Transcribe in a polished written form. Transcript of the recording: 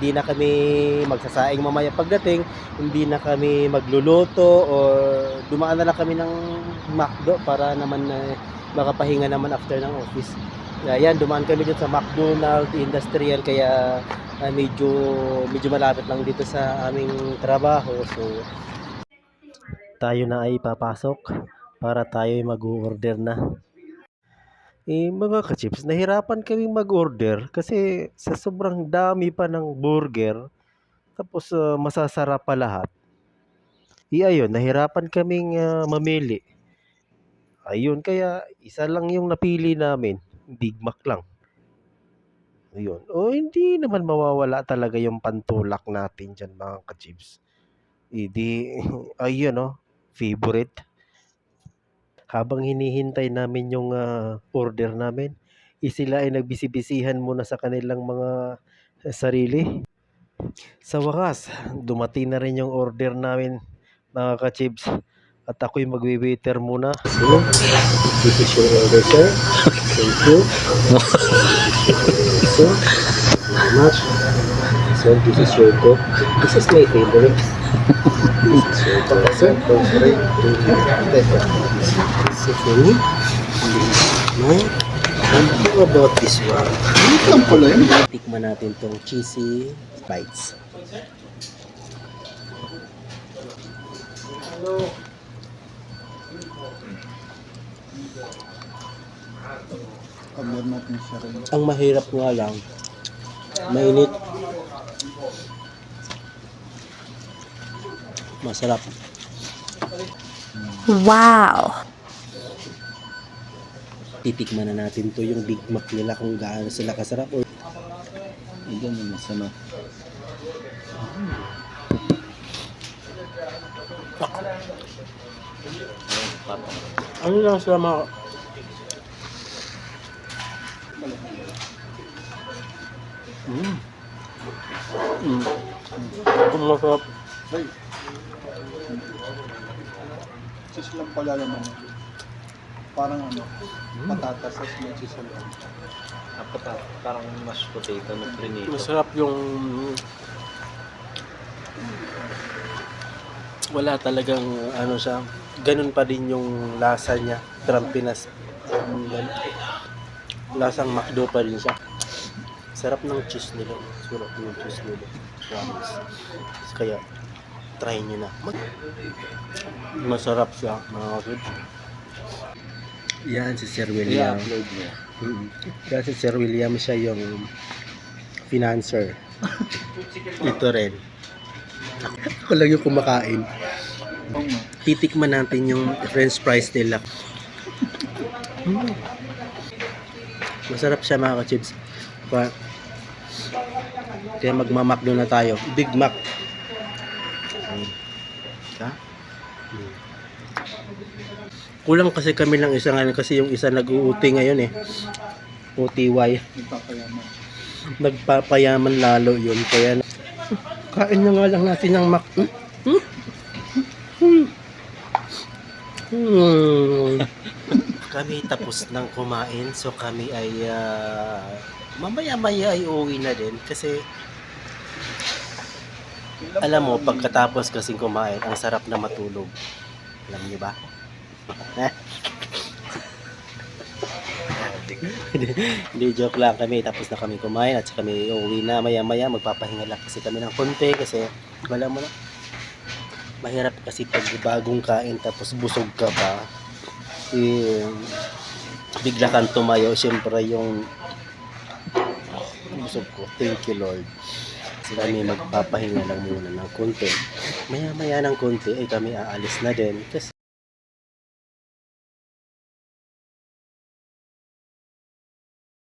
Hindi na kami magsasaing mamaya pagdating, hindi na kami magluluto or dumaan na lang kami ng McDo para naman makapahinga naman after ng office. Ayan, dumaan kami dito sa McDonald's Industrial kaya medyo malapit lang dito sa aming trabaho. So tayo na ay papasok para tayo ay mag-order na. Mga ka-chips, nahirapan kaming mag-order kasi sa sobrang dami pa ng burger tapos masasarap pa lahat. Ayun, nahirapan kaming mamili. Ayun, kaya isa lang yung napili namin, Big Mac lang. Ayun. O hindi naman mawawala talaga yung pantulak natin diyan mga ka-chips. Di ayun favorite. Habang hinihintay namin yung order namin, sila ay nagbisi-bisihan muna sa kanilang mga sarili. Sa wakas, dumating na rin yung order namin mga ka-chips. At ako'y magwi-waiter muna. So, this is your order, sir. Thank you. So, very much. So, this is your Coke. This is my favorite. This is your Coke, sir. This is for me. This is mine. And how about this one? Tikman natin tong cheesy bites. Ang mahirap nga lang, mainit. Masarap. Wow! Titikman na natin to yung Big Mac nila kung gaano sila kasarap. Hindi mo masama. Ano lang sila mga... Ang masarap. Cheese lang pala naman. Parang patatas as may cheese lang. Parang mashed potato na prinito. Masarap yung... Wala talagang siya. Ganun pa din yung lasa niya. Trampinas. Lasang McDo pa rin siya. Sarap ng cheese nila. Sarap ng cheese nila. Promise. Kaya, try nyo na. Masarap siya, mga kapit. Yan si Sir William. I-upload mo. Kaya si Sir William siya yung financer. Ito rin. Ako lang yung kumakain. Titikman natin yung french fries nila. Masarap siya mga ka-chips. Kaya magmamakdo na tayo. Big Mac. Kulang kasi kami ng isa ngayon kasi yung isa nag-uuti ngayon OTY. Nagpapayaman lalo yun. Kaya kain na nga lang natin ng Mac. Kami tapos nang kumain. So kami ay mamaya-maya ay uuwi na din. Kasi alam mo, pagkatapos kasing kumain, ang sarap na matulog. Alam niyo ba? Hindi, joke lang kami. Tapos na kami kumain at kami uuwi na maya-maya. Magpapahinga lang kasi kami ng konti kasi wala mo na. Mahirap kasi pag bagong kain tapos busog ka pa. Bigla kang tumayo. Siyempre yung busog ko. Thank you Lord. Kasi kami magpapahinga lang muna ng konti. Maya-maya ng konti ay kami aalis na din. Kasi